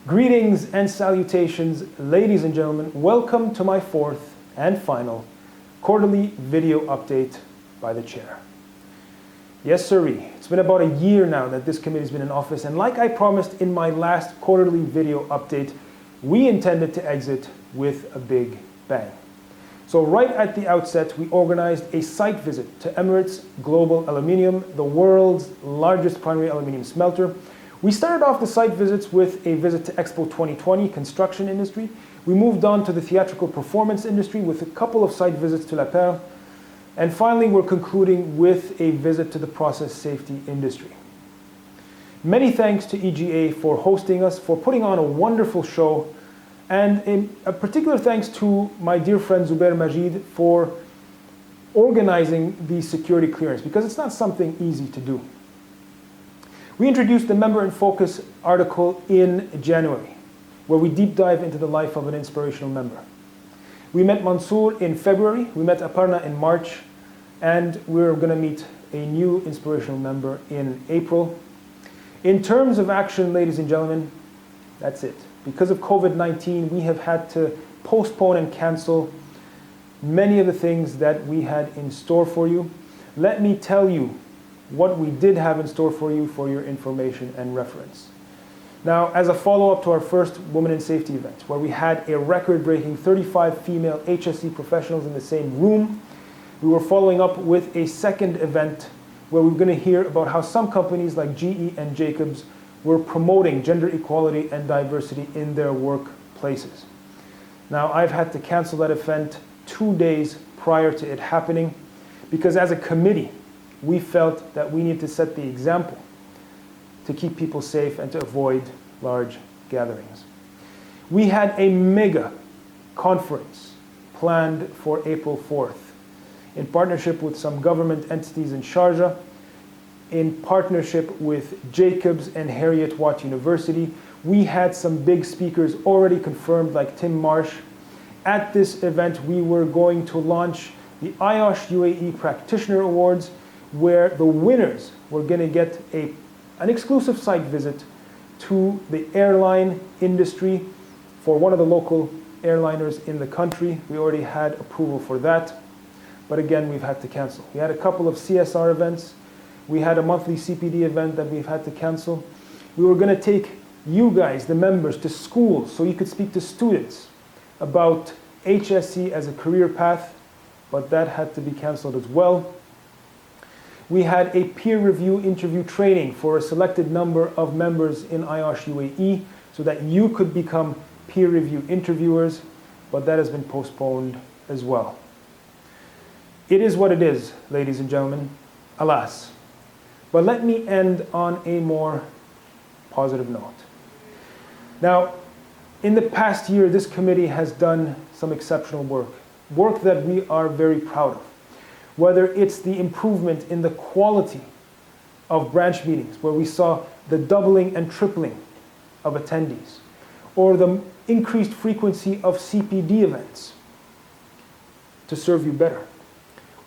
Greetings and salutations, ladies and gentlemen. Welcome to my fourth and final quarterly video update by the chair. Yes, sirree. It's been about a year now that this committee's been in office, and like I promised in my last quarterly video update, we intended to exit with a big bang. So right at the outset, we organized a site visit to Emirates Global Aluminium, the world's largest primary aluminium smelter. We started off the site visits with a visit to Expo 2020, construction industry. We moved on to the theatrical performance industry with a couple of site visits to La Perle. And finally, we're concluding with a visit to the process safety industry. Many thanks to EGA for hosting us, for putting on a wonderful show, and a particular thanks to my dear friend Zubair Majid for organizing the security clearance, because it's not something easy to do. We introduced the Member in Focus article in January, where we deep dive into the life of an inspirational member. We met Mansour in February, we met Aparna in March, and we're going to meet a new inspirational member in April. In terms of action, ladies and gentlemen, that's it. Because of COVID-19, we have had to postpone and cancel many of the things that we had in store for you. Let me tell you what we did have in store for you for your information and reference. Now, as a follow-up to our first Women in Safety event, where we had a record-breaking 35 female HSE professionals in the same room, we were following up with a second event where we're going to hear about how some companies like GE and Jacobs were promoting gender equality and diversity in their workplaces. Now, I've had to cancel that event 2 days prior to it happening because as a committee, we felt that we need to set the example to keep people safe and to avoid large gatherings. We had a mega conference planned for April 4th in partnership with some government entities in Sharjah, in partnership with Jacobs and Heriot-Watt University. We had some big speakers already confirmed like Tim Marsh. At this event, we were going to launch the IOSH UAE Practitioner Awards, where the winners were going to get an exclusive site visit to the airline industry for one of the local airliners in the country. We already had approval for that, but again, we've had to cancel. We had a couple of CSR events. We had a monthly CPD event that we've had to cancel. We were going to take you guys, the members, to schools so you could speak to students about HSE as a career path, but that had to be canceled as well. We had a peer review interview training for a selected number of members in IOSH UAE so that you could become peer review interviewers, but that has been postponed as well. It is what it is, ladies and gentlemen, alas. But let me end on a more positive note. Now, in the past year, this committee has done some exceptional work that we are very proud of. Whether it's the improvement in the quality of branch meetings, where we saw the doubling and tripling of attendees, or the increased frequency of CPD events to serve you better,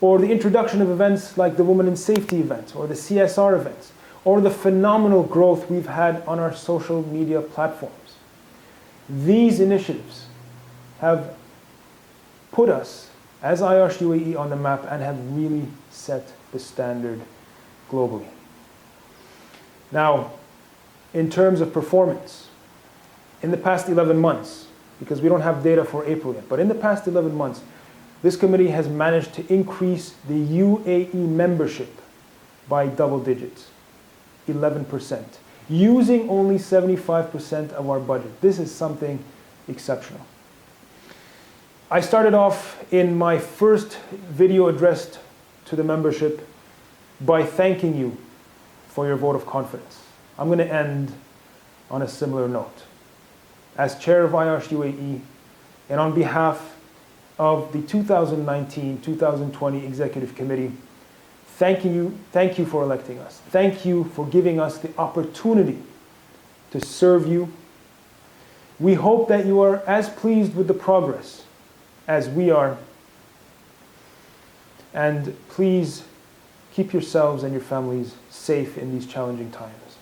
or the introduction of events like the Women in Safety event, or the CSR events, or the phenomenal growth we've had on our social media platforms. These initiatives have put us as IOSH UAE on the map and have really set the standard globally. Now, in terms of performance, in the past 11 months, because we don't have data for April yet, but in the past 11 months, this committee has managed to increase the UAE membership by double digits, 11%, using only 75% of our budget. This is something exceptional. I started off in my first video addressed to the membership by thanking you for your vote of confidence. I'm going to end on a similar note. As chair of IOSH UAE, and on behalf of the 2019-2020 Executive Committee, thank you for electing us. Thank you for giving us the opportunity to serve you. We hope that you are as pleased with the progress as we are. And please keep yourselves and your families safe in these challenging times.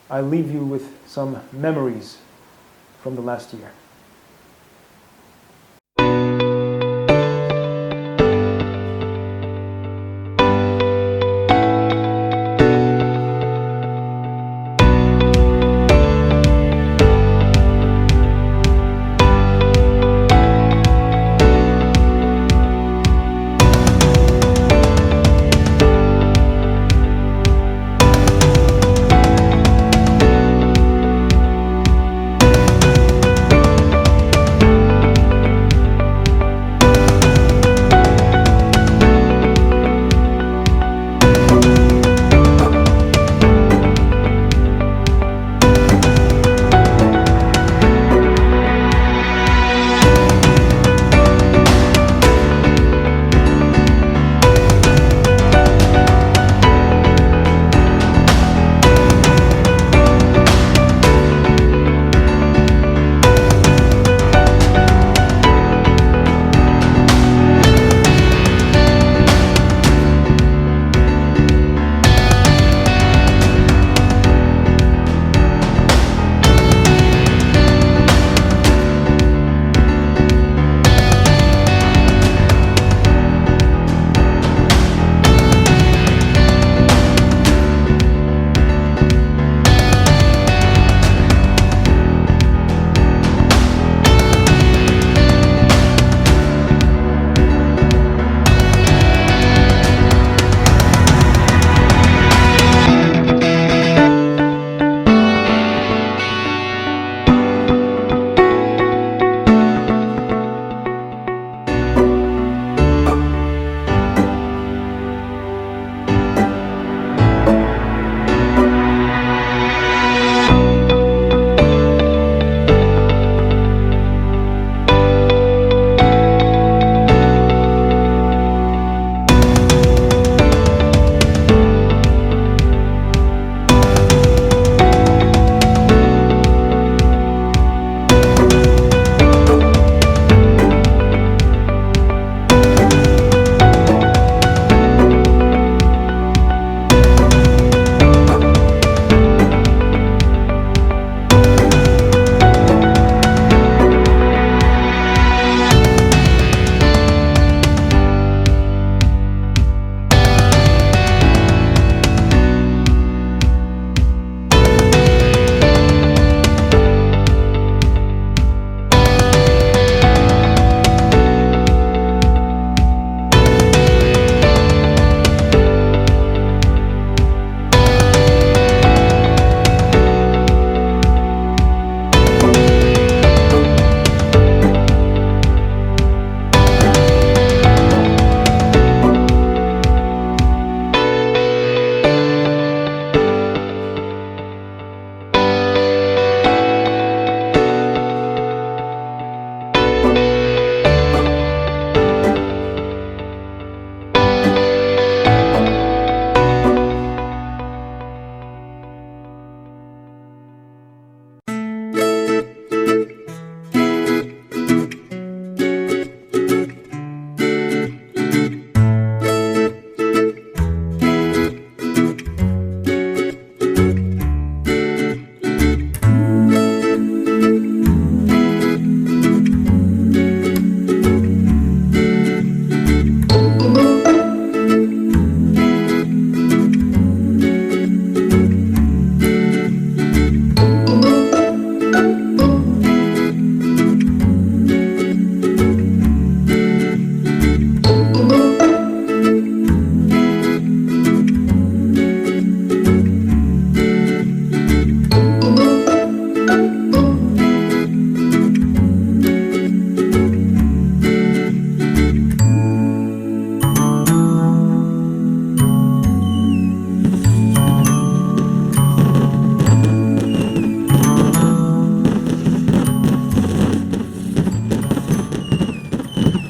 I leave you with some memories from the last year.